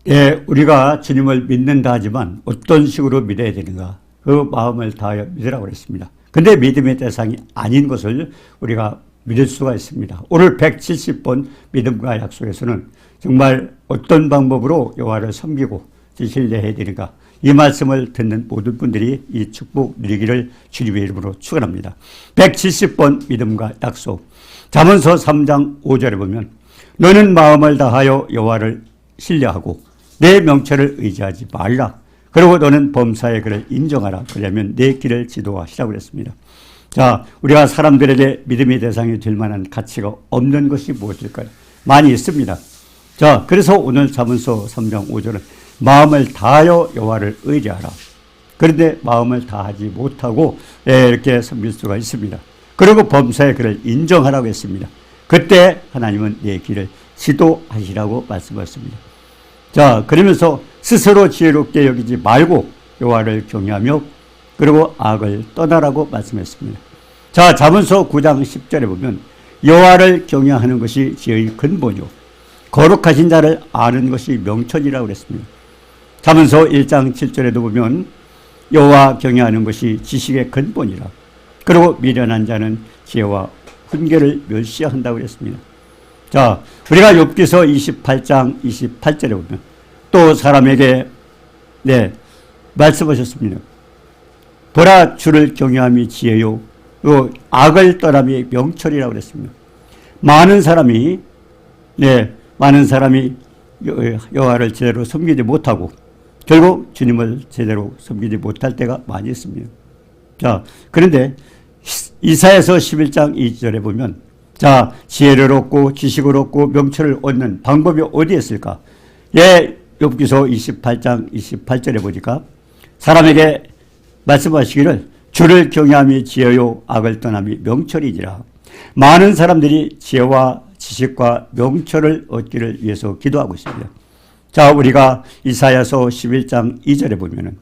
예, 우리가 주님을 믿는다 하지만 어떤 식으로 믿어야 되는가? 그 마음을 다하여 믿으라고 그랬습니다. 근데 믿음의 대상이 아닌 것을 우리가 믿을 수가 있습니다. 오늘 170번 믿음과 약속에서는 정말 어떤 방법으로 여호와를 섬기고 신뢰해야 되는가? 이 말씀을 듣는 모든 분들이 이 축복 누리기를 주님의 이름으로 축원합니다. 170번 믿음과 약속. 잠언서 3장 5절에 보면 너는 마음을 다하여 여호와를 신뢰하고 내 명철을 의지하지 말라. 그리고 너는 범사의 글을 인정하라. 그러면 내 길을 지도하시라고 그랬습니다. 자, 우리가 사람들에게 믿음의 대상이 될 만한 가치가 없는 것이 무엇일까요? 많이 있습니다. 자, 그래서 오늘 잠언서 3장 5절은 마음을 다하여 여호와를 의지하라. 그런데 마음을 다하지 못하고 이렇게 섬길 수가 있습니다. 그리고 범사의 글을 인정하라고 했습니다. 그때 하나님은 내 길을 지도하시라고 말씀하셨습니다. 자, 그러면서 스스로 지혜롭게 여기지 말고 여호와를 경외하며 그리고 악을 떠나라고 말씀했습니다. 자, 잠언서 9장 10절에 보면 여호와를 경외하는 것이 지혜의 근본이요 거룩하신 자를 아는 것이 명철이라고 그랬습니다. 잠언서 1장 7절에도 보면 여호와 경외하는 것이 지식의 근본이라. 그리고 미련한 자는 지혜와 훈계를 멸시한다고 그랬습니다. 자, 우리가 욥기서 28장 28절에 보면 또 사람에게 말씀하셨습니다. 보라, 주를 경외함이 지혜요 또 악을 떠남이 명철이라고 그랬습니다. 많은 사람이 여호와를 제대로 섬기지 못하고 결국 주님을 제대로 섬기지 못할 때가 많이 있습니다. 자, 그런데 이사야서 11장 2절에 보면 자, 지혜를 얻고 지식을 얻고 명철을 얻는 방법이 어디에 있을까? 욥기서 28장 28절에 보니까 사람에게 말씀하시기를 주를 경외함이 지혜요 악을 떠남이 명철이지라. 많은 사람들이 지혜와 지식과 명철을 얻기를 위해서 기도하고 있습니다. 자, 우리가 이사야서 11장 2절에 보면은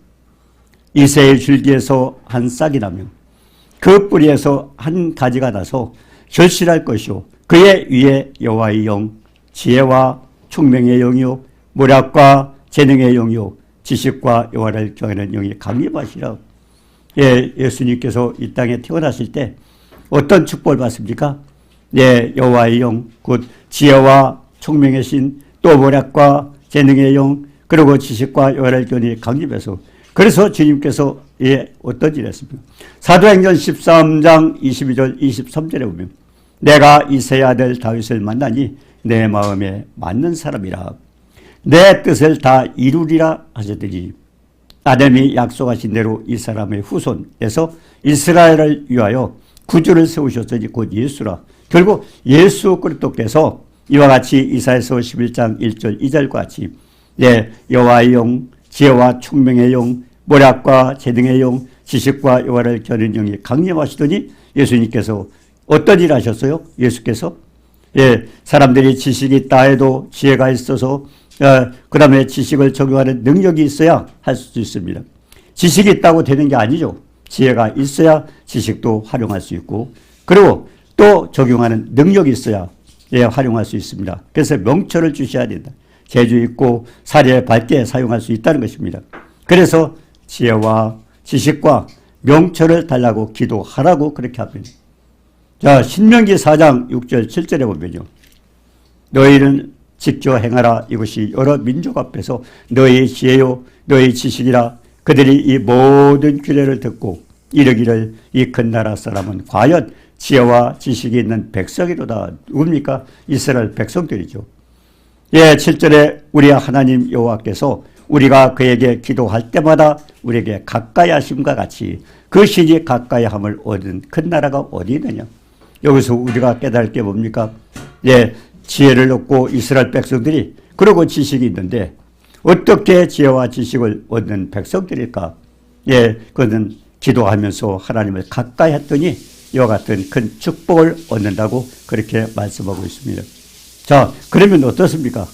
이새의 줄기에서 한 싹이 나면 그 뿌리에서 한 가지가 나서 결실할 것이요 그의 위에 여호와의 영 지혜와 총명의 영이요 모략과 재능의 영이요 지식과 여호와를 경외하는 영이 강림하시라. 예수님께서 이 땅에 태어나실 때 어떤 축복을 받습니까? 여호와의 영 곧 지혜와 총명의 신 또 모략과 재능의 영 그리고 지식과 여호와를 경외하는 강림해서 그래서 주님께서 어떤 일을 했습니까? 사도행전 13장 22절 23절에 보면 내가 이새의 아들 다윗을 만나니 내 마음에 맞는 사람이라 내 뜻을 다 이루리라 하셨더니 하나님이 약속하신 대로 이 사람의 후손에서 이스라엘을 위하여 구주를 세우셨으니 곧 예수라. 결국 예수 그리스도께서 이와 같이 이사야서 11장 1절 2절과 같이 여호와의 영 지혜와 총명의 영 모략과 재능의 영 지식과 여호와를 경외하는 영이 강림하시더니 예수님께서 어떤 일을 하셨어요? 예수께서 사람들이 지식이 있다 해도 지혜가 있어서 그 다음에 지식을 적용하는 능력이 있어야 할 수 있습니다. 지식이 있다고 되는 게 아니죠. 지혜가 있어야 지식도 활용할 수 있고 그리고 또 적용하는 능력이 있어야 활용할 수 있습니다. 그래서 명철을 주셔야 된다. 재주 있고 사리에 밝게 사용할 수 있다는 것입니다. 그래서 지혜와 지식과 명철을 달라고 기도하라고 그렇게 합니다. 자, 신명기 4장 6절 7절에 보면요. 너희는 지켜 행하라. 이것이 여러 민족 앞에서 너희 지혜요 너희 지식이라. 그들이 이 모든 규례를 듣고 이르기를 이 큰 나라 사람은 과연 지혜와 지식이 있는 백성이로다. 누굽니까? 이스라엘 백성들이죠. 7절에 우리 하나님 여호와께서 우리가 그에게 기도할 때마다 우리에게 가까이 하심과 같이 그 신이 가까이 함을 얻은 큰 나라가 어디 있느냐. 여기서 우리가 깨달을 게 뭡니까? 지혜를 얻고 이스라엘 백성들이 그러고 지식이 있는데 어떻게 지혜와 지식을 얻는 백성들일까? 그것은 기도하면서 하나님을 가까이 했더니 이와 같은 큰 축복을 얻는다고 그렇게 말씀하고 있습니다. 자, 그러면 어떻습니까?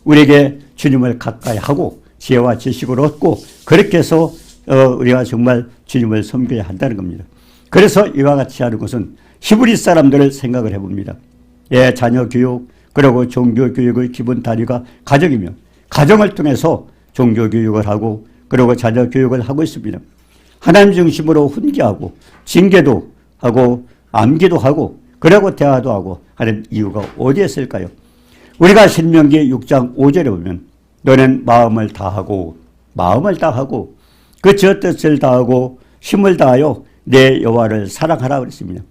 우리에게 주님을 가까이 하고 지혜와 지식을 얻고 그렇게 해서 우리가 정말 주님을 섬겨야 한다는 겁니다. 그래서 이와 같이 하는 것은 히브리 사람들을 생각을 해봅니다. 자녀 교육 그리고 종교 교육의 기본 단위가 가정이며 가정을 통해서 종교 교육을 하고 그리고 자녀 교육을 하고 있습니다. 하나님 중심으로 훈계하고 징계도 하고 암기도 하고 그리고 대화도 하고 하는 이유가 어디에 있을까요? 우리가 신명기 6장 5절에 보면 너는 마음을 다하고 그 저 뜻을 다하고 힘을 다하여 내 여호와를 사랑하라 그랬습니다.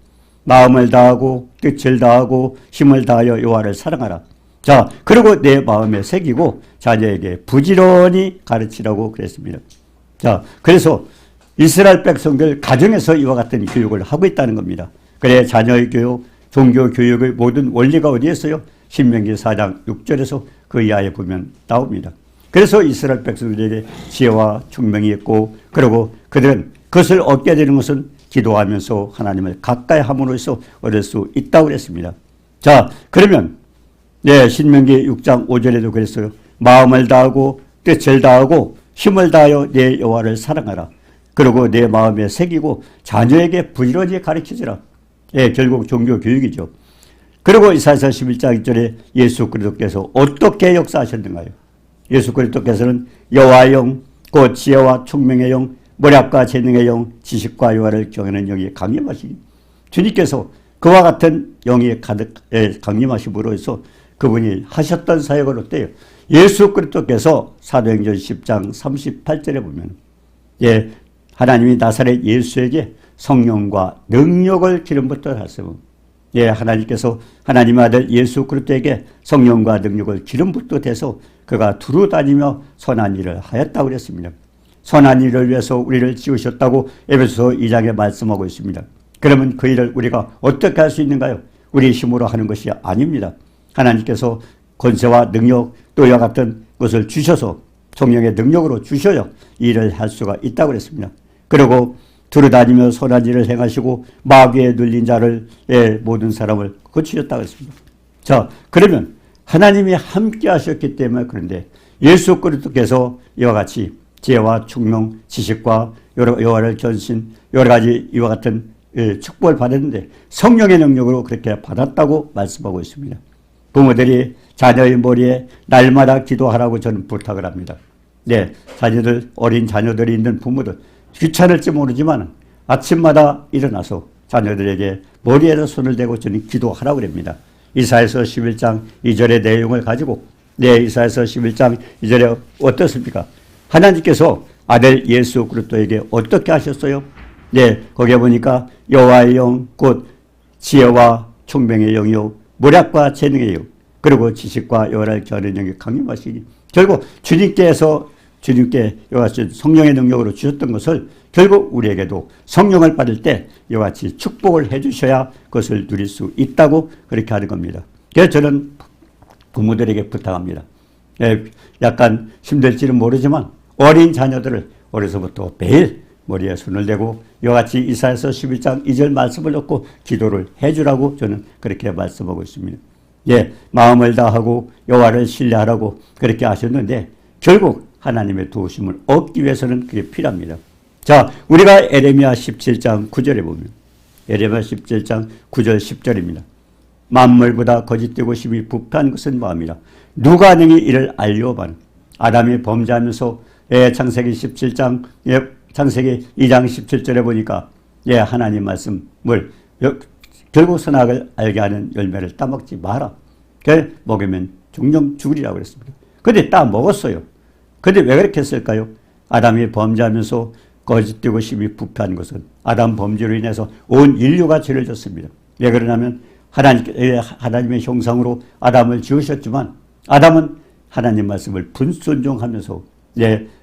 마음을 다하고 뜻을 다하고 힘을 다하여 여호와를 사랑하라. 자, 그리고 내 마음에 새기고 자녀에게 부지런히 가르치라고 그랬습니다. 자, 그래서 이스라엘 백성들 가정에서 이와 같은 교육을 하고 있다는 겁니다. 그래 자녀의 교육, 종교 교육의 모든 원리가 어디에 있어요? 신명기 4장 6절에서 그 이하에 보면 나옵니다. 그래서 이스라엘 백성들에게 지혜와 총명이 있고 그리고 그들은 그것을 얻게 되는 것은 기도하면서 하나님을 가까이 함으로써 얻을 수 있다고 그랬습니다. 자, 그러면 신명기 6장 5절에도 그랬어요. 마음을 다하고 뜻을 다하고 힘을 다하여 내 여호와를 사랑하라. 그리고 내 마음에 새기고 자녀에게 부지런히 가르치지라. 결국 종교 교육이죠. 그리고 이사야서 11장 1절에 예수 그리스도께서 어떻게 역사하셨는가요? 예수 그리스도께서는 여호와의 영, 곧 지혜와 총명의 영, 모략과 재능의 영, 지식과 요하를 경하는 영이 강림하시니 주님께서 그와 같은 영이 가득 강림하심으로 해서 그분이 하셨던 사역은 어때요? 예수 그리스도께서 사도행전 10장 38절에 보면 하나님이 나사렛 예수에게 성령과 능력을 기름부터 하시고 하나님께서 하나님의 아들 예수 그리스도에게 성령과 능력을 기름부터 대서 그가 두루 다니며 선한 일을 하였다고 그랬습니다. 선한 일을 위해서 우리를 지으셨다고 에베소서 2장에 말씀하고 있습니다. 그러면 그 일을 우리가 어떻게 할 수 있는가요? 우리 힘으로 하는 것이 아닙니다. 하나님께서 권세와 능력 또 이와 같은 것을 주셔서 성령의 능력으로 주셔야 이 일을 할 수가 있다고 그랬습니다. 그리고 두루다니며 선한 일을 행하시고 마귀에 눌린 자를 모든 사람을 고치셨다고 했습니다. 자, 그러면 하나님이 함께 하셨기 때문에 그런데 예수 그리스도께서 이와 같이 지혜와 총명, 지식과 여호와를 전신 여러 가지 이와 같은 축복을 받았는데 성령의 능력으로 그렇게 받았다고 말씀하고 있습니다. 부모들이 자녀의 머리에 날마다 기도하라고 저는 부탁을 합니다. 자녀들, 어린 자녀들이 있는 부모들 귀찮을지 모르지만 아침마다 일어나서 자녀들에게 머리에다 손을 대고 저는 기도하라고 합니다. 이사야서 11장 2절의 내용을 가지고 이사야서 11장 2절에 어떻습니까? 하나님께서 아들 예수 그리스도에게 어떻게 하셨어요? 거기에 보니까 여호와의 영, 곧 지혜와 총명의 영이요 모략과 재능의 영, 그리고 지식과 여호와를 전하는 영이 강림하시니 결국 주님께 이와 같이 성령의 능력으로 주셨던 것을 결국 우리에게도 성령을 받을 때 이와 같이 축복을 해 주셔야 그것을 누릴 수 있다고 그렇게 하는 겁니다. 그래서 저는 부모들에게 부탁합니다. 약간 힘들지는 모르지만 어린 자녀들을 어려서부터 매일 머리에 손을 대고 이와 같이 이사야서 11장 2절 말씀을 넣고 기도를 해주라고 저는 그렇게 말씀하고 있습니다. 마음을 다하고 여호와를 신뢰하라고 그렇게 하셨는데 결국 하나님의 도우심을 얻기 위해서는 그게 필요합니다. 자, 우리가 에레미야 17장 9절에 보면 에레미야 17장 9절 10절입니다. 만물보다 거짓되고 심히 부패한 것은 마음이라 누가 능히 이를 알려오바는 아담이 범죄하면서 창세기 17장 창세기 2장 17절에 보니까 하나님 말씀을 결국 선악을 알게 하는 열매를 따먹지 마라. 먹으면 종종 죽으리라고 그랬습니다. 근데 따먹었어요. 근데 왜 그렇게 했을까요? 아담이 범죄하면서 거짓되고 심히 부패한 것은 아담 범죄로 인해서 온 인류가 죄를 졌습니다. 왜 그러냐면 하나님의 형상으로 아담을 지으셨지만 아담은 하나님 말씀을 불순종하면서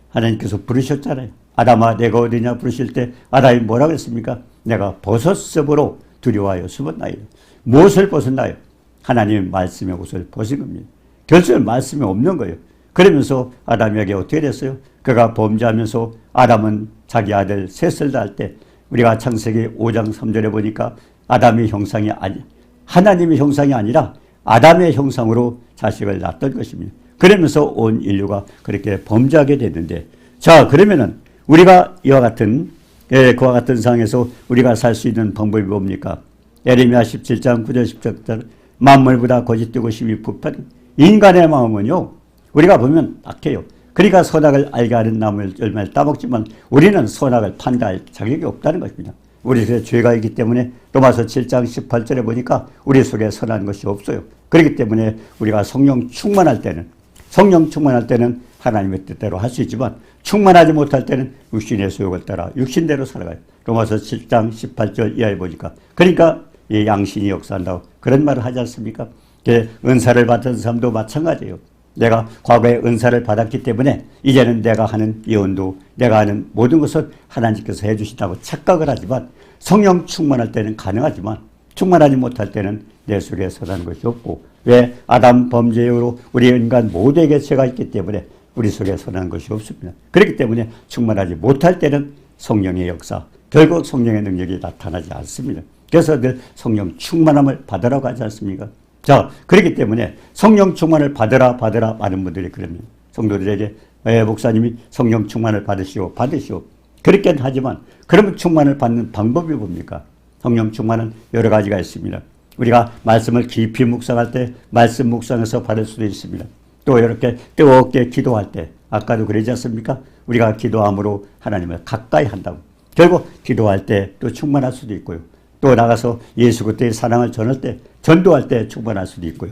하나님께서 부르셨잖아요. 아담아 내가 어디냐 부르실 때 아담이 뭐라고 그랬습니까? 내가 버섯섭으로 두려워하여 숨었나이다. 무엇을 벗었나요? 하나님의 말씀의 옷을 벗은 겁니다. 결국 말씀이 없는 거예요. 그러면서 아담에게 어떻게 됐어요? 그가 범죄하면서 아담은 자기 아들 셋을 낳을 때 우리가 창세기 5장 3절에 보니까 아담의 형상이 하나님의 형상이 아니라 아담의 형상으로 자식을 낳았던 것입니다. 그러면서 온 인류가 그렇게 범죄하게 됐는데 자, 그러면은 우리가 이와 같은 그와 같은 상황에서 우리가 살 수 있는 방법이 뭡니까? 에레미야 17장 9절 10절 만물보다 거짓되고 심히 부패한 인간의 마음은요 우리가 보면 악해요. 그러니까 선악을 알게 하는 나무의 열매를 따먹지만 우리는 선악을 판단할 자격이 없다는 것입니다. 우리 속에 죄가 있기 때문에 로마서 7장 18절에 보니까 우리 속에 선한 것이 없어요. 그렇기 때문에 우리가 성령 충만할 때는 하나님의 뜻대로 할 수 있지만 충만하지 못할 때는 육신의 소욕을 따라 육신대로 살아가요. 로마서 7장 18절 이하에 보니까 그러니까 이 양신이 역사한다고 그런 말을 하지 않습니까? 은사를 받은 사람도 마찬가지예요. 내가 과거에 은사를 받았기 때문에 이제는 내가 하는 예언도 내가 하는 모든 것은 하나님께서 해주신다고 착각을 하지만 성령 충만할 때는 가능하지만 충만하지 못할 때는 내 속에 선한 것이 없고 왜? 아담 범죄로 우리 인간 모두에게 죄가 있기 때문에 우리 속에 선한 것이 없습니다. 그렇기 때문에 충만하지 못할 때는 성령의 역사, 결국 성령의 능력이 나타나지 않습니다. 그래서 늘 성령 충만함을 받으라고 하지 않습니까? 자, 그렇기 때문에 성령 충만을 받으라 많은 분들이 그럽니다. 성도들에게 목사님이 성령 충만을 받으시오. 그렇게 하지만 그러면 충만을 받는 방법이 뭡니까? 성령 충만은 여러 가지가 있습니다. 우리가 말씀을 깊이 묵상할 때 말씀 묵상에서 받을 수도 있습니다. 또 이렇게 뜨겁게 기도할 때 아까도 그러지 않습니까? 우리가 기도함으로 하나님을 가까이 한다고. 결국 기도할 때 또 충만할 수도 있고요. 또 나가서 예수 그리스도의 사랑을 전할 때 전도할 때 충만할 수도 있고요.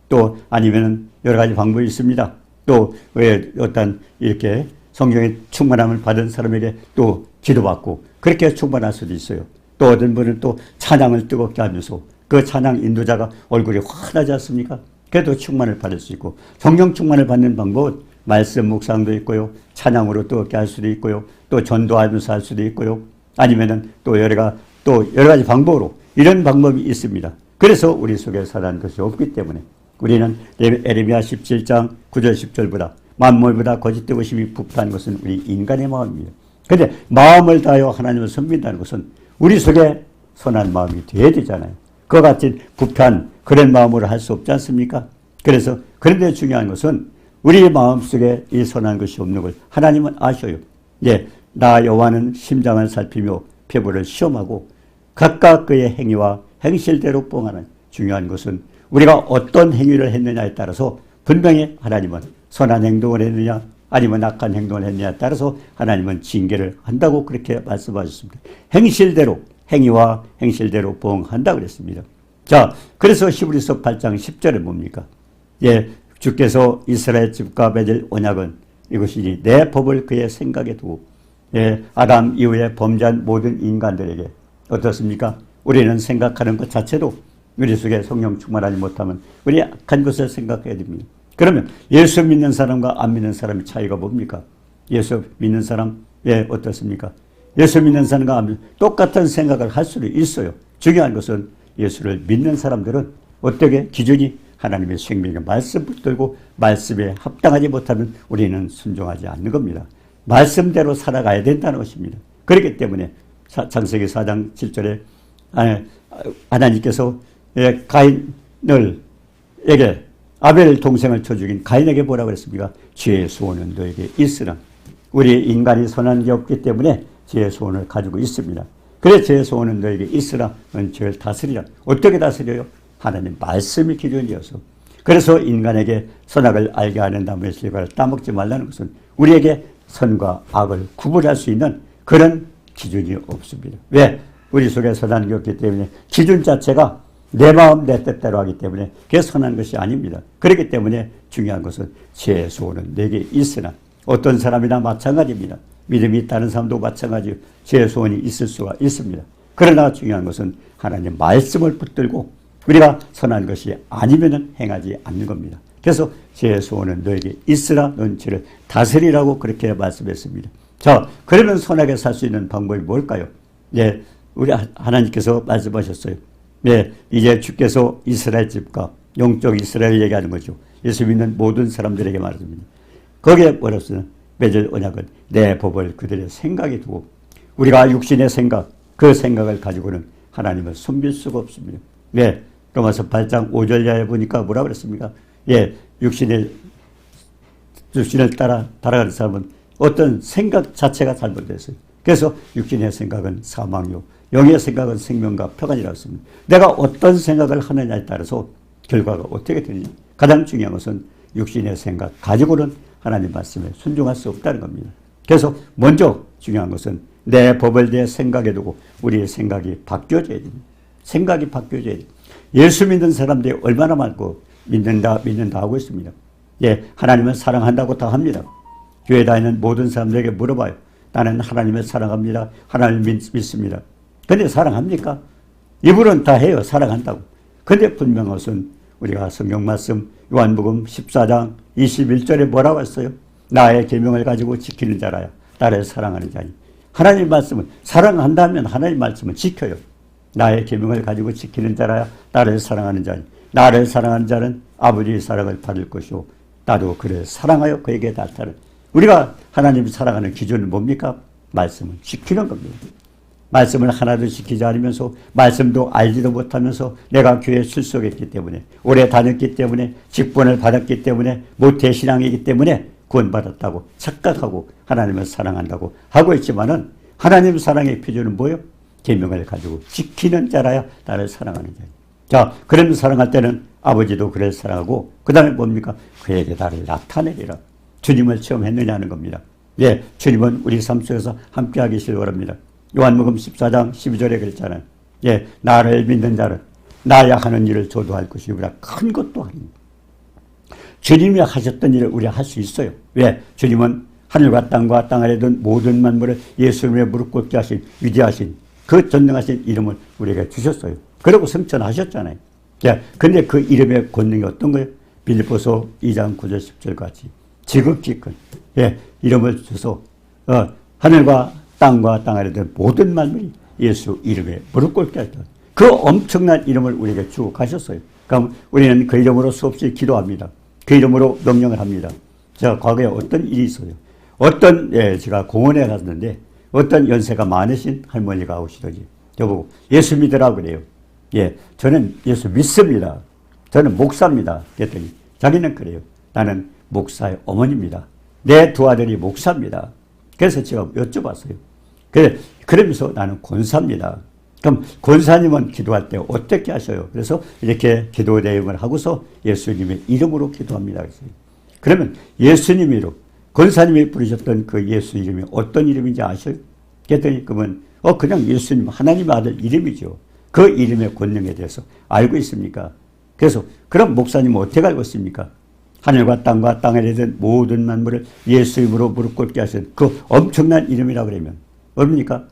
또 아니면은 여러 가지 방법이 있습니다. 또 왜 어떤 이렇게 성령의 충만함을 받은 사람에게 또 기도받고 그렇게 충만할 수도 있어요. 또 어떤 분은 또 찬양을 뜨겁게 하면서 그 찬양 인도자가 얼굴이 환하지 않습니까? 그래도 충만을 받을 수 있고 성령 충만을 받는 방법은 말씀 묵상도 있고요. 찬양으로 뜨겁게 할 수도 있고요. 또 전도하면서 할 수도 있고요. 아니면은 또 여러 가지 방법으로 이런 방법이 있습니다. 그래서 우리 속에 선한 것이 없기 때문에 우리는 에레미야 17장 9절 10절보다 만물보다 거짓되고 심히 부패한 것은 우리 인간의 마음입니다. 그런데 마음을 다하여 하나님을 섬긴다는 것은 우리 속에 선한 마음이 되어야 되잖아요. 그와 같은 부패한 그런 마음으로 할 수 없지 않습니까? 그래서 그런데 중요한 것은 우리의 마음속에 이 선한 것이 없는 걸 하나님은 아셔요. 예, 나 여호와는 심장을 살피며 표부를 시험하고 각각 그의 행위와 행실대로 뽕하는 중요한 것은 우리가 어떤 행위를 했느냐에 따라서 분명히 하나님은 선한 행동을 했느냐 아니면 악한 행동을 했느냐에 따라서 하나님은 징계를 한다고 그렇게 말씀하셨습니다. 행실대로 행위와 행실대로 뽕한다 그랬습니다. 자, 그래서 히브리서 8장 10절에 뭡니까? 예, 주께서 이스라엘 집과 맺을 언약은 이것이니 내 법을 그의 생각에 두고 예, 아담 이후에 범죄한 모든 인간들에게 어떻습니까? 우리는 생각하는 것 자체도 우리 속에 성령 충만하지 못하면 우리 악한 것을 생각해야 됩니다. 그러면 예수 믿는 사람과 안 믿는 사람의 차이가 뭡니까? 예수 믿는 사람, 예, 어떻습니까? 예수 믿는 사람과 안 믿는 똑같은 생각을 할 수도 있어요. 중요한 것은 예수를 믿는 사람들은 어떻게 기준이 하나님의 생명의 말씀 붙들고 말씀에 합당하지 못하면 우리는 순종하지 않는 겁니다. 말씀대로 살아가야 된다는 것입니다. 그렇기 때문에 창세기 4장 7절에 하나님께서 가인에게 아벨 동생을 쳐 죽인 가인에게 뭐라고 그랬습니까? 죄의 소원은 너에게 있으나 우리 인간이 선한 게 없기 때문에 죄의 소원을 가지고 있습니다. 그래 죄의 소원은 너에게 있으나 넌 죄를 다스리라. 어떻게 다스려요? 하나님 말씀이 기준이어서. 그래서 인간에게 선악을 알게 하는 나무의 실과를 따먹지 말라는 것은 우리에게 선과 악을 구분할 수 있는 그런 기준이 없습니다. 왜? 우리 속에 선한 게 없기 때문에 기준 자체가 내 마음 내 뜻대로 하기 때문에 그게 선한 것이 아닙니다. 그렇기 때문에 중요한 것은 죄의 소원은 내게 있으나 어떤 사람이나 마찬가지입니다. 믿음이 있다는 사람도 마찬가지로 죄의 소원이 있을 수가 있습니다. 그러나 중요한 것은 하나님 말씀을 붙들고 우리가 선한 것이 아니면 행하지 않는 겁니다. 그래서 죄의 소원은 너에게 있으라 넌 죄를 다스리라고 그렇게 말씀했습니다. 자, 그러면 선하게 살 수 있는 방법이 뭘까요? 예, 우리 하나님께서 말씀하셨어요. 네, 이제 주께서 이스라엘 집과 영적 이스라엘 얘기하는 거죠. 예수 믿는 모든 사람들에게 말합니다. 거기에 뭐라고 쓰냐? 맺을 언약은 내 법을 그들의 생각에 두고 우리가 육신의 생각, 그 생각을 가지고는 하나님을 숨길 수가 없습니다. 네, 로마서 8장 5절 이하에 보니까 뭐라고 그랬습니까? 예, 육신을 따라가는 사람은 어떤 생각 자체가 잘못됐어요. 그래서 육신의 생각은 사망이요 영의 생각은 생명과 평안이라고 했습니다. 내가 어떤 생각을 하느냐에 따라서 결과가 어떻게 되느냐. 가장 중요한 것은 육신의 생각 가지고는 하나님 말씀에 순종할 수 없다는 겁니다. 그래서 먼저 중요한 것은 내 법을 내 생각에 두고 우리의 생각이 바뀌어져야 됩니다. 생각이 바뀌어져야 됩니다. 예수 믿는 사람들이 얼마나 많고 믿는다 하고 있습니다. 예, 하나님은 사랑한다고 다 합니다. 교회 다니는 모든 사람들에게 물어봐요. 나는 하나님을 사랑합니다. 하나님을 믿습니다. 근데 사랑합니까? 입으로는 다 해요. 사랑한다고. 근데 분명한 것은 우리가 성경 말씀 요한복음 14장 21절에 뭐라고 했어요? 나의 계명을 가지고 지키는 자라야 나를 사랑하는 자니. 하나님 말씀은 사랑한다면 하나님 말씀은 지켜요. 나의 계명을 가지고 지키는 자라야 나를 사랑하는 자니. 나를 사랑하는 자는 아버지의 사랑을 받을 것이요 나도 그를 사랑하여 그에게 나타나는. 우리가 하나님을 사랑하는 기준은 뭡니까? 말씀을 지키는 겁니다. 말씀을 하나도 지키지 않으면서 말씀도 알지도 못하면서 내가 교회에 출석했기 때문에 오래 다녔기 때문에 직분을 받았기 때문에 모태신앙이기 때문에 구원받았다고 착각하고 하나님을 사랑한다고 하고 있지만은 하나님 사랑의 표준은 뭐예요? 계명을 가지고 지키는 자라야 나를 사랑하는 자예요. 자, 그런 사랑할 때는 아버지도 그를 사랑하고 그 다음에 뭡니까? 그에게 나를 나타내리라. 주님을 체험했느냐는 겁니다. 예, 주님은 우리 삶 속에서 함께 하기 바랍니다. 요한복음 14장 12절에 그랬잖아요. 예, 나를 믿는 자는 나야 하는 일을 저도 할 것이요 우리가 큰 것도 하리니. 주님이 하셨던 일을 우리가 할 수 있어요. 왜? 주님은 하늘과 땅과 땅 아래 든 모든 만물을 예수님의 무릎 꿇게 하신 위대하신 그 전능하신 이름을 우리에게 주셨어요. 그리고 승천하셨잖아요. 예, 근데 그 이름의 권능이 어떤 거예요? 빌립보서 2장 9절 10절 같이 지극히 큰 이름을 주셔서 하늘과 땅과 땅 아래 든 모든 만물이 예수 이름에 무릎 꿇게 했던 그 엄청난 이름을 우리에게 주고 가셨어요. 그럼 우리는 그 이름으로 수없이 기도합니다. 그 이름으로 명령을 합니다. 제가 과거에 어떤 일이 있어요. 제가 공원에 갔는데 어떤 연세가 많으신 할머니가 오시더니 저보고 예수 믿으라고 그래요. 예, 저는 예수 믿습니다. 저는 목사입니다. 그랬더니 자기는 그래요. 나는 목사의 어머니입니다. 내 두 아들이 목사입니다. 그래서 제가 여쭤봤어요. 그러면서 나는 권사입니다. 그럼 권사님은 기도할 때 어떻게 하셔요? 그래서 이렇게 기도 내용을 하고서 예수님의 이름으로 기도합니다. 그러면 예수님으로 권사님이 부르셨던 그 예수 이름이 어떤 이름인지 아셔요? 그랬더니 그러면 그냥 예수님 하나님의 아들 이름이죠. 그 이름의 권능에 대해서 알고 있습니까? 그래서 그럼 목사님은 어떻게 알고 있습니까? 하늘과 땅과 땅에 든 모든 만물을 예수 이름으로 무릎 꿇게 하신 그 엄청난 이름이라 그러면 뭡니까?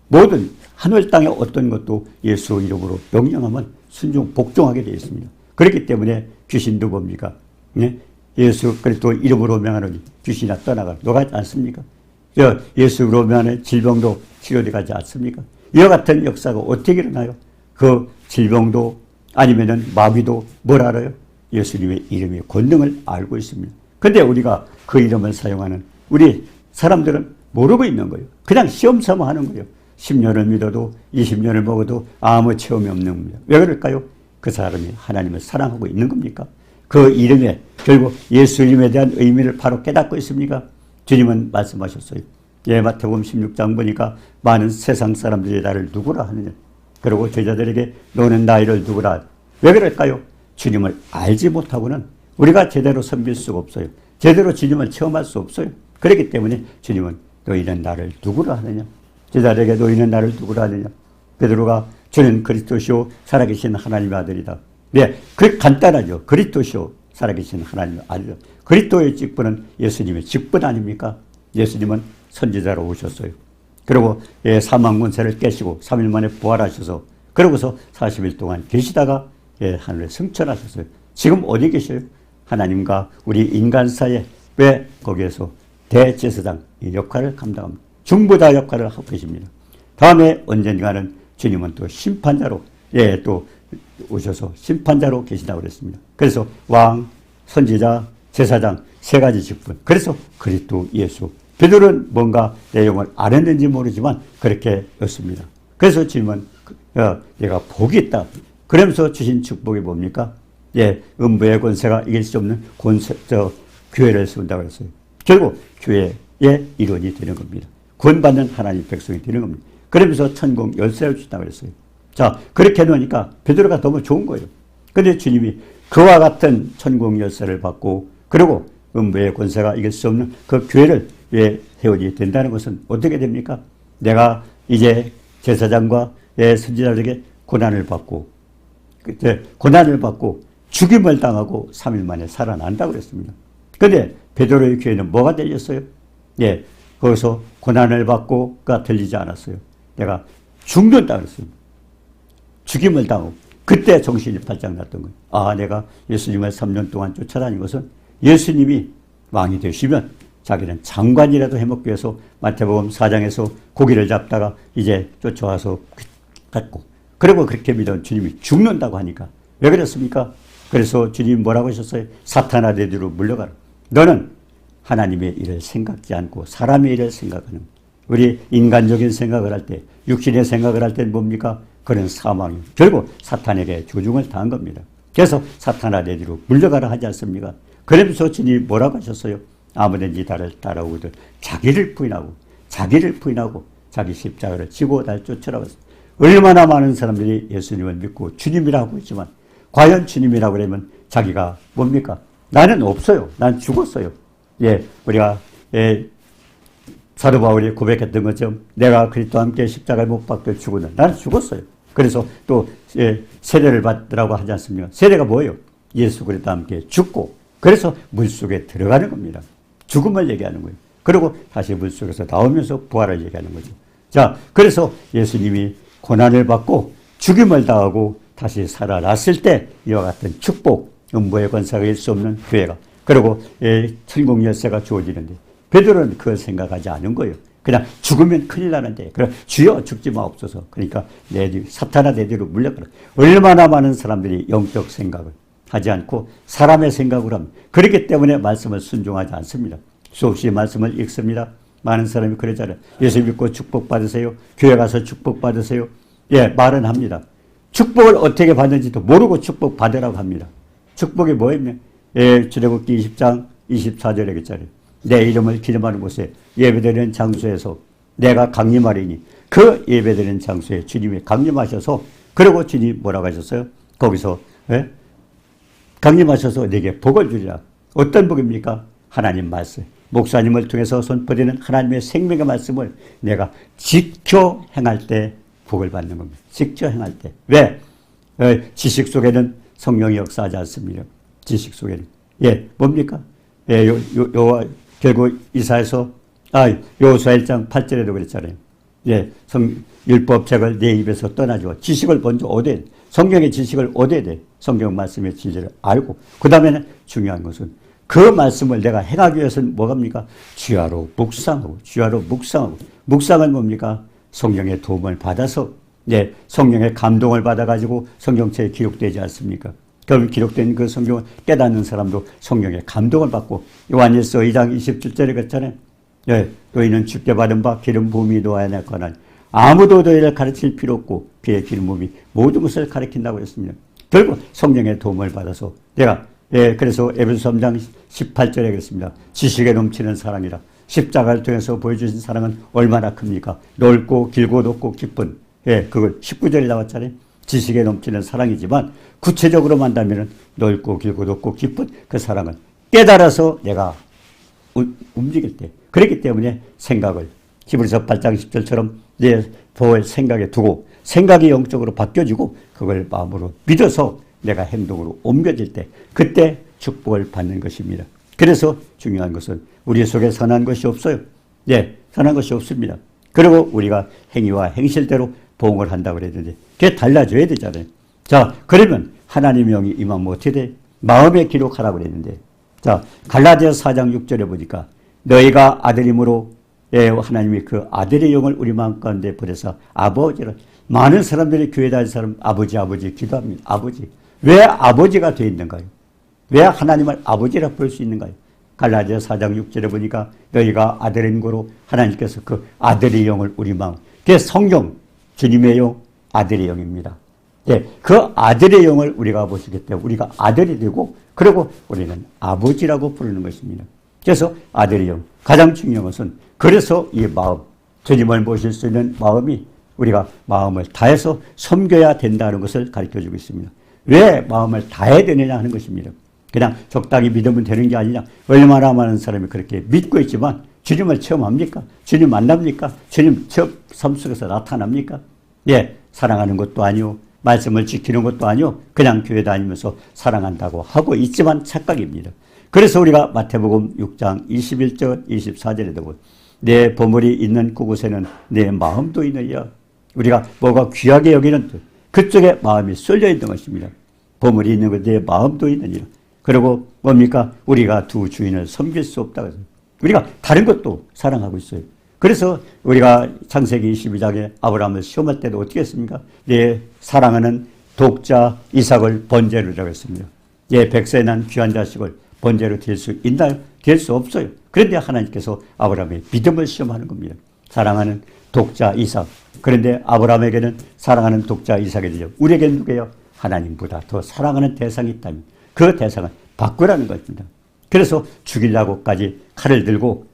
모든 하늘 땅의 어떤 것도 예수 이름으로 명령하면 순종 복종하게 되어 있습니다. 그렇기 때문에 귀신도 뭡니까? 네? 예수 그리스도 이름으로 명하노니 귀신이 떠나가 너가지 않습니까? 예수로 명하는 질병도 치료되지 않습니까? 이와 같은 역사가 어떻게 일어나요? 그 질병도 아니면은 마귀도 뭘 알아요? 예수님의 이름의 권능을 알고 있습니다. 근데 우리가 그 이름을 사용하는 우리 사람들은 모르고 있는 거예요. 그냥 시험 삼아 하는 거예요. 10년을 믿어도 20년을 먹어도 아무 체험이 없는 겁니다. 왜 그럴까요? 그 사람이 하나님을 사랑하고 있는 겁니까? 그 이름에 결국 예수 이름에 대한 의미를 바로 깨닫고 있습니까? 주님은 말씀하셨어요. 예, 마태복음 16장 보니까 많은 세상 사람들이 나를 누구라 하느냐. 그리고 제자들에게 너는 나이를 누구라. 왜 그럴까요? 주님을 알지 못하고는 우리가 제대로 섬길 수가 없어요. 제대로 주님을 체험할 수 없어요. 그렇기 때문에 주님은 너희는 나를 누구라 하느냐. 제자들에게 너희는 나를 누구라 하느냐. 베드로가 주는 그리스도시오 살아계신 하나님의 아들이다. 네, 그 간단하죠. 그리스도시오 살아계신 하나님의 아들이다. 그리스도의 직분은 예수님의 직분 아닙니까? 예수님은 선지자로 오셨어요. 그리고 사망 권세를 깨시고 3일 만에 부활하셔서 그러고서 40일 동안 계시다가 하늘에 승천하셨어요. 지금 어디 계셔요? 하나님과 우리 인간 사이에 왜 거기에서 대제사장 역할을 감당합니다. 중보자 역할을 하고 계십니다. 다음에 언젠가는 주님은 또 심판자로 또 오셔서 심판자로 계시다고 그랬습니다. 그래서 왕, 선지자, 제사장 세 가지 직분. 그래서 그리스도 예수. 베드로는 뭔가 내용을 안 했는지 모르지만 그렇게 였습니다. 그래서 주님은 내가 복이 있다. 그러면서 주신 축복이 뭡니까? 음부의 권세가 이길 수 없는 교회를 세운다고 했어요. 결국 교회의 일원이 되는 겁니다. 구원받는 하나님 백성이 되는 겁니다. 그러면서 천국 열쇠를 주신다고 했어요. 자, 그렇게 해놓으니까 베드로가 너무 좋은 거예요. 근데 주님이 그와 같은 천국 열쇠를 받고 그리고 음부의 권세가 이길 수 없는 그 교회를 왜 세워지게 된다는 것은 어떻게 됩니까? 내가 이제 제사장과 선지자들에게 고난을 받고 고난을 받고 죽임을 당하고 3일 만에 살아난다고 그랬습니다. 그런데 베드로의 교회는 뭐가 들렸어요? 예, 거기서 고난을 받고가 들리지 않았어요. 내가 죽는다 그랬어요. 죽임을 당하고 그때 정신이 발작 났던 거예요. 아, 내가 예수님을 3년 동안 쫓아다닌 것은 예수님이 왕이 되시면 자기는 장관이라도 해먹기 위해서 마태복음 4장에서 고기를 잡다가 이제 쫓아와서 갖고 그리고 그렇게 믿은 주님이 죽는다고 하니까 왜 그랬습니까? 그래서 주님이 뭐라고 하셨어요? 사탄아 내 뒤로 물러가라. 너는 하나님의 일을 생각지 않고 사람의 일을 생각하는 우리 인간적인 생각을 할 때 육신의 생각을 할 때는 뭡니까? 그런 사망이 결국 사탄에게 조종을 당한 겁니다. 그래서 사탄아 내 뒤로 물러가라 하지 않습니까? 그러면서 주님이 뭐라고 하셨어요? 아무든지 나를 따라오거든 자기를 부인하고 자기 십자가를 지고 날 쫓아라고 했어요. 얼마나 많은 사람들이 예수님을 믿고 주님이라고 했지만 과연 주님이라고 그러면 자기가 뭡니까? 나는 없어요. 난 죽었어요. 예, 우리가 사도 바울이 고백했던 것처럼 내가 그리스도와 함께 십자가에 못 박혀 죽었는 나는 죽었어요. 그래서 또 세례를 받으라고 하지 않습니까? 세례가 뭐예요? 예수 그리스도와 함께 죽고 그래서 물속에 들어가는 겁니다. 죽음을 얘기하는 거예요. 그리고 다시 물속에서 나오면서 부활을 얘기하는 거죠. 자, 그래서 예수님이 고난을 받고 죽임을 당하고 다시 살아났을 때 이와 같은 축복, 음부의 권세가 일 수 없는 교회가 그리고 천국 열쇠가 주어지는데 베드로는 그걸 생각하지 않은 거예요. 그냥 죽으면 큰일 나는데 그럼 주여 죽지 마옵소서. 그러니까 사탄아 내 뒤로 물러가라. 얼마나 많은 사람들이 영적 생각을 하지 않고 사람의 생각으로 합니다. 그렇기 때문에 말씀을 순종하지 않습니다. 수없이 말씀을 읽습니다. 많은 사람이 그러잖아요. 예수 믿고 축복받으세요. 교회 가서 축복받으세요. 예, 말은 합니다. 축복을 어떻게 받는지도 모르고 축복받으라고 합니다. 축복이 뭐였냐? 예, 출애굽기 20장 24절에 그랬잖아요. 내 이름을 기념하는 곳에 예배드리는 장소에서 내가 강림하리니 그 예배드리는 장소에 주님이 강림하셔서 그리고 주님이 뭐라고 하셨어요? 거기서 강림하셔서 내게 복을 주리라. 어떤 복입니까? 하나님 말씀. 목사님을 통해서 선포되는 하나님의 생명의 말씀을 내가 지켜 행할 때 복을 받는 겁니다. 지켜 행할 때. 왜? 지식 속에는 성령이 역사하지 않습니다. 지식 속에는. 예, 뭡니까? 예, 결국 이사에서, 여호수아 1장 8절에도 그랬잖아요. 예, 율법책을 내 입에서 떠나지 마. 지식을 먼저 얻어야 돼. 성경의 지식을 얻어야 돼. 성경 말씀의 진리를 알고. 그 다음에는 중요한 것은 그 말씀을 내가 행하기 위해서는 뭐갑니까? 주야로 묵상하고, 묵상은 뭡니까? 성령의 도움을 받아서, 성령의 감동을 받아가지고 성경책에 기록되지 않습니까? 그럼 기록된 그 성경을 깨닫는 사람도 성령의 감동을 받고, 요한일서 2장 27절에 그랬잖아요. 너희는 주께 받은 바 기름 부음이 놓아야 할 거나 아무도 너희를 가르칠 필요 없고 그의 기름 부음이 모든 것을 가르친다고 했습니다. 결국 성령의 도움을 받아서 내가 그래서 에베소 3장 18절에 그랬습니다. 지식에 넘치는 사랑이라. 십자가를 통해서 보여주신 사랑은 얼마나 큽니까? 넓고 길고 높고 깊은 그걸 19절에 나왔잖아요. 지식에 넘치는 사랑이지만 구체적으로 만다면 넓고 길고 높고 깊은 그 사랑을 깨달아서 내가 움직일 때 그렇기 때문에 생각을 히브리서 8장 10절처럼 내 보을 생각에 두고 생각이 영적으로 바뀌어지고 그걸 마음으로 믿어서 내가 행동으로 옮겨질 때 그때 축복을 받는 것입니다. 그래서 중요한 것은 우리 속에 선한 것이 없어요. 선한 것이 없습니다. 그리고 우리가 행위와 행실대로 보응을 한다고 그랬는데 그게 달라져야 되잖아요. 자, 그러면 하나님의 영이 임하면 어떻게 돼? 마음에 기록하라고 그랬는데 자, 갈라디아서 4장 6절에 보니까 너희가 아들임으로 하나님이 그 아들의 영을 우리 마음 가운데 보내서 아버지라. 많은 사람들이 교회 다니는 사람 아버지 기도합니다. 아버지. 왜 아버지가 되어 있는가요? 왜 하나님을 아버지라 부를 수 있는가요? 갈라디아서 4장 6절에 보니까 너희가 아들인 거로 하나님께서 그 아들의 영을 우리 마음. 그게 성령, 주님의 영, 아들의 영입니다. 그 아들의 영을 우리가 보시기 때문에 우리가 아들이 되고 그리고 우리는 아버지라고 부르는 것입니다. 그래서 아들의 영. 가장 중요한 것은 그래서 이 마음, 주님을 모실 수 있는 마음이 우리가 마음을 다해서 섬겨야 된다는 것을 가르쳐주고 있습니다. 왜 마음을 다해야 되느냐 하는 것입니다. 그냥 적당히 믿으면 되는 게 아니냐. 얼마나 많은 사람이 그렇게 믿고 있지만 주님을 체험합니까? 주님 만납니까? 주님 삶 속에서 나타납니까? 예, 사랑하는 것도 아니오. 말씀을 지키는 것도 아니오. 그냥 교회 다니면서 사랑한다고 하고 있지만 착각입니다. 그래서 우리가 마태복음 6장 21절 24절에도 보면 내 보물이 있는 그곳에는 내 마음도 있느니라. 우리가 뭐가 귀하게 여기는 그쪽에 마음이 쏠려 있는 것입니다. 보물이 있는 곳에 내 마음도 있느니라. 그리고 뭡니까? 우리가 두 주인을 섬길 수 없다고 해서 우리가 다른 것도 사랑하고 있어요. 그래서 우리가 창세기 22장에 아브라함을 시험할 때도 어떻게 했습니까? 내 사랑하는 독자 이삭을 번제로 주라고 했습니다. 내 백세에 난 귀한 자식을 번제로 드릴 수 있나요? 될 수 없어요. 그런데 하나님께서 아브라함의 믿음을 시험하는 겁니다. 사랑하는 독자 이삭. 그런데 아브라함에게는 사랑하는 독자 이삭이 되죠. 우리에게는 누구예요? 하나님보다 더 사랑하는 대상이 있다면 그 대상을 바꾸라는 것입니다. 그래서 죽이려고까지 칼을 들고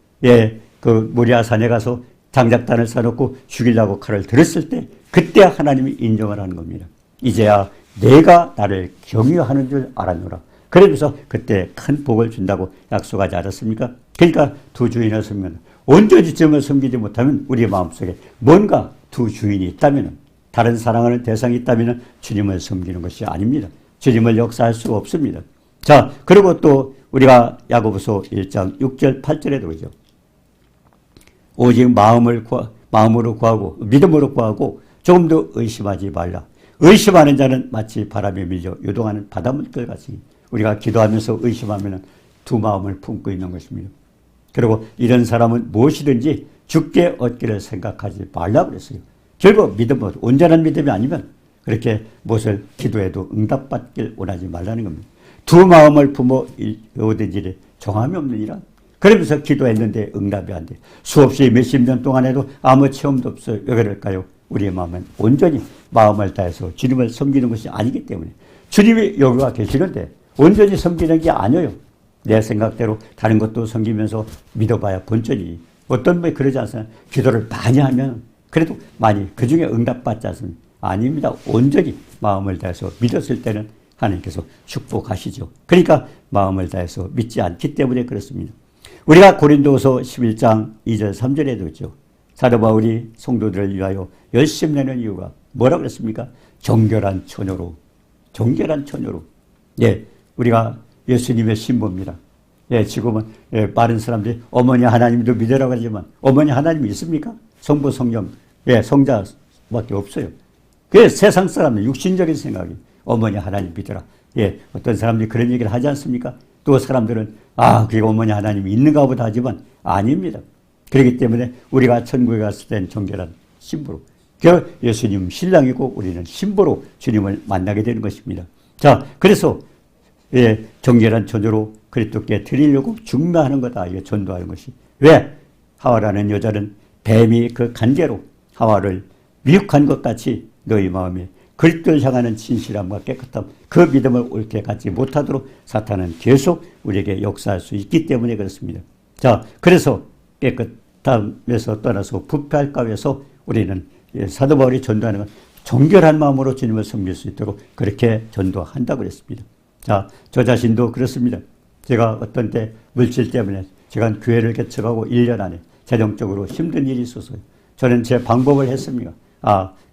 그 모리아산에 가서 장작단을 쌓아놓고 죽이려고 칼을 들었을 때 그때 하나님이 인정을 하는 겁니다. 이제야 내가 나를 경유하는 줄 알았노라. 그러면서 그때 큰 복을 준다고 약속하지 않았습니까? 그러니까 두 주인을 섬기면 온전히 주님을 섬기지 못하면 우리 마음속에 뭔가 두 주인이 있다면 다른 사랑하는 대상이 있다면 주님을 섬기는 것이 아닙니다. 주님을 역사할 수가 없습니다. 자, 그리고 또 우리가 야고보서 1장 6절 8절에도 그러죠. 오직 마음으로 구하고 믿음으로 구하고 조금 더 의심하지 말라. 의심하는 자는 마치 바람에 밀려 요동하는 바닷물 같이 우리가 기도하면서 의심하면 두 마음을 품고 있는 것입니다. 그리고 이런 사람은 무엇이든지 죽게 얻기를 생각하지 말라 그랬어요. 결국 믿음은 온전한 믿음이 아니면 그렇게 무엇을 기도해도 응답받길 원하지 말라는 겁니다. 두 마음을 품어 얻은지를 정함이 없느니라. 그러면서 기도했는데 응답이 안 돼. 수없이 몇십 년 동안 해도 아무 체험도 없어요. 왜 그럴까요? 우리의 마음은 온전히 마음을 다해서 주님을 섬기는 것이 아니기 때문에 주님이 여기 와 계시는데 온전히 섬기는 게 아니에요. 내 생각대로 다른 것도 섬기면서 믿어봐야 본전이 어떤 분이 그러지 않습니까? 기도를 많이 하면 그래도 많이 그 중에 응답받지 않습니까? 아닙니다. 온전히 마음을 다해서 믿었을 때는 하나님께서 축복하시죠. 그러니까 마음을 다해서 믿지 않기 때문에 그렇습니다. 우리가 고린도서 11장 2절 3절에도 있죠. 사도 바울이 성도들을 위하여 열심히 내는 이유가 뭐라고 그랬습니까? 정결한 처녀로. 정결한 처녀로. 예, 우리가 예수님의 신부입니다. 예, 지금은 많은 사람들이 어머니 하나님도 믿으라고 하지만 어머니 하나님이 있습니까? 성부, 성령, 성자밖에 없어요. 그 세상 사람은 육신적인 생각이 어머니 하나님 믿어라. 예, 어떤 사람들이 그런 얘기를 하지 않습니까? 또 사람들은 그게 어머니 하나님이 있는가 보다 하지만 아닙니다. 그렇기 때문에 우리가 천국에 갔을 땐 정결한 신부로 예수님 신랑이고 우리는 신부로 주님을 만나게 되는 것입니다. 자, 그래서 정결한 처녀로 그리스도께 드리려고 중매하는 거다. 이게 전도하는 것이. 왜? 하와라는 여자는 뱀이 그 간계로 하와를 미혹한 것 같이 너희 마음에 그리스도를 향하는 진실함과 깨끗함, 그 믿음을 옳게 갖지 못하도록 사탄은 계속 우리에게 역사할 수 있기 때문에 그렇습니다. 자, 그래서 깨끗함에서 떠나서 부패할까 해서 우리는 사도 바울이 전도하는 건 정결한 마음으로 주님을 섬길 수 있도록 그렇게 전도한다고 그랬습니다. 자, 저 자신도 그렇습니다. 제가 어떤 때 물질 때문에 제가 교회를 개척하고 1년 안에 재정적으로 힘든 일이 있어서요. 저는 제 방법을 했습니다.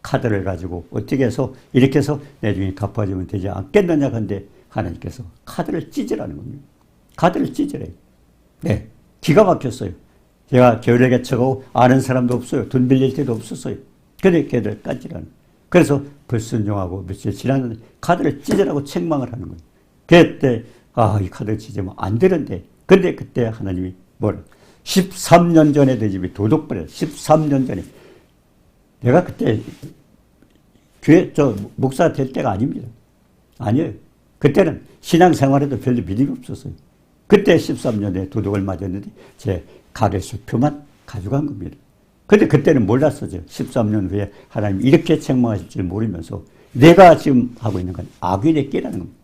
카드를 가지고 어떻게 해서 이렇게 해서 나중에 갚아주면 되지 않겠느냐 근데 하나님께서 카드를 찢으라는 겁니다. 카드를 찢으래요. 네, 기가 막혔어요. 제가 교회를 개척하고 아는 사람도 없어요. 돈 빌릴 때도 없었어요. 그런데 걔들 까지라는. 그래서 불순종하고 며칠 지났는데 카드를 찢으라고 책망을 하는 거예요. 그때 이 카드를 찢으면 안 되는데 근데 그때 하나님이 13년 전에 내 집이 도둑벌이야. 13년 전에. 내가 그때 교회 목사 될 때가 아닙니다. 아니에요. 그때는 신앙생활에도 별로 믿음이 없었어요. 그때 13년에 도둑을 맞았는데 제 가게 수표만 가져간 겁니다. 근데 그때는 몰랐었죠. 13년 후에 하나님 이렇게 책망하실 줄 모르면서 내가 지금 하고 있는 건 악인의 끼라는 겁니다.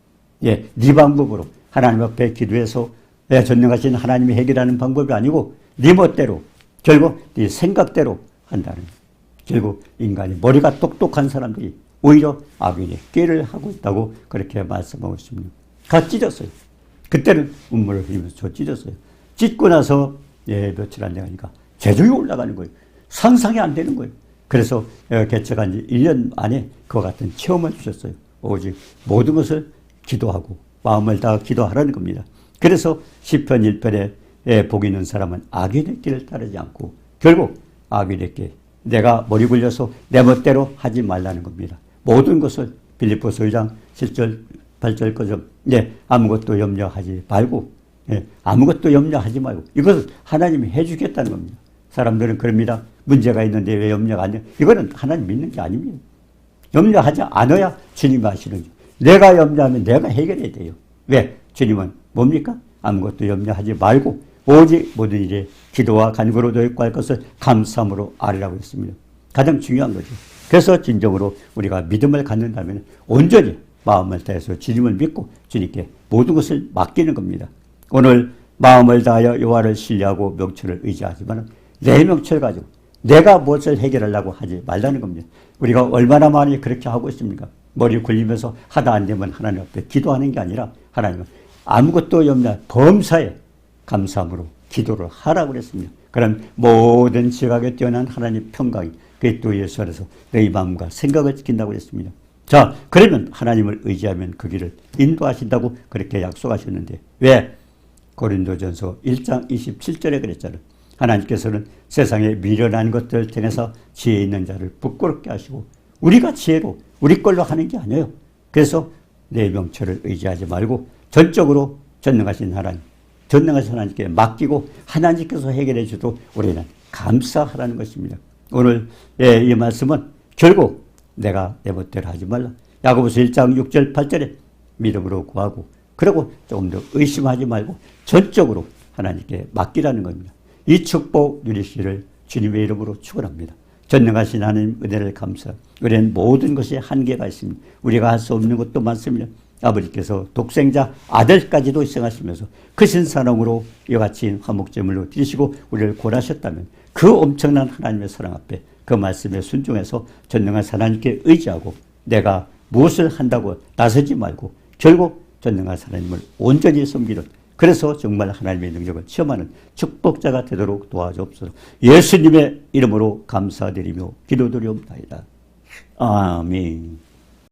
예, 네 방법으로 하나님 앞에 기도해서 전능하신 하나님이 해결하는 방법이 아니고 네 멋대로 결국 네 생각대로 한다는 거예요. 결국 인간이 머리가 똑똑한 사람들이 오히려 악인의 꾀를 하고 있다고 그렇게 말씀하고 있습니다. 가 찢었어요. 그때는 눈물을 흘리면서 찢었어요. 찢고 나서 며칠 안 되니까 재정이 올라가는 거예요. 상상이 안 되는 거예요. 그래서 개척한 지 1년 안에 그와 같은 체험을 주셨어요. 오직 모든 것을 기도하고 마음을 다하 기도하라는 겁니다. 그래서 시편 1편에 복 있는 사람은 악인의 길을 따르지 않고 결국 악인의 길, 내가 머리 굴려서 내 멋대로 하지 말라는 겁니다. 모든 것을 빌립보서 1장 7절 8절 거점 아무것도 염려하지 말고 아무것도 염려하지 말고 이것을 하나님이 해주겠다는 겁니다. 사람들은 그럽니다. 문제가 있는데 왜 염려가 안 돼? 이거는 하나님 믿는 게 아닙니다. 염려하지 않아야 주님이 하시는 거죠. 내가 염려하면 내가 해결해야 돼요. 왜? 주님은 뭡니까? 아무것도 염려하지 말고 오직 모든 일에 기도와 간구로 도입할 것을 감사함으로 아뢰라고 했습니다. 가장 중요한 거죠. 그래서 진정으로 우리가 믿음을 갖는다면 온전히 마음을 다해서 주님을 믿고 주님께 모든 것을 맡기는 겁니다. 오늘 마음을 다하여 여호와를 신뢰하고 명철을 의지하지만 내 명철 가지고 내가 무엇을 해결하려고 하지 말라는 겁니다. 우리가 얼마나 많이 그렇게 하고 있습니까? 머리 굴리면서 하다 안 되면 하나님 앞에 기도하는 게 아니라 하나님은 아무것도 염려 범사에 감사함으로 기도를 하라고 그랬습니다. 그럼 모든 지각에 뛰어난 하나님 평강이 그리스도 예수 안에서 너희 마음과 생각을 지킨다고 그랬습니다. 자, 그러면 하나님을 의지하면 그 길을 인도하신다고 그렇게 약속하셨는데 왜? 고린도전서 1장 27절에 그랬잖아요. 하나님께서는 세상에 미련한 것들을 통해서 지혜 있는 자를 부끄럽게 하시고 우리가 지혜로 우리 걸로 하는 게 아니에요. 그래서 내 명철을 의지하지 말고 전적으로 전능하신 하나님께 맡기고 하나님께서 해결해 주도 우리는 감사하라는 것입니다. 오늘 이 말씀은 결국 내가 내 멋대로 하지 말라. 야고보서 1장 6절 8절에 믿음으로 구하고 그리고 조금 더 의심하지 말고 전적으로 하나님께 맡기라는 겁니다. 이 축복 누리시기를 주님의 이름으로 축원합니다. 전능하신 하나님 은혜를 감사. 우리는 모든 것에 한계가 있습니다. 우리가 할 수 없는 것도 많습니다. 아버지께서 독생자 아들까지도 희생하시면서 크신 사랑으로 이와 같이 화목제물로 드리시고 우리를 구원하셨다면 그 엄청난 하나님의 사랑 앞에 그 말씀에 순종해서 전능한 하나님께 의지하고 내가 무엇을 한다고 나서지 말고 결국 전능한 하나님을 온전히 섬기는 그래서 정말 하나님의 능력을 체험하는 축복자가 되도록 도와주옵소서. 예수님의 이름으로 감사드리며 기도드리옵나이다. 아멘.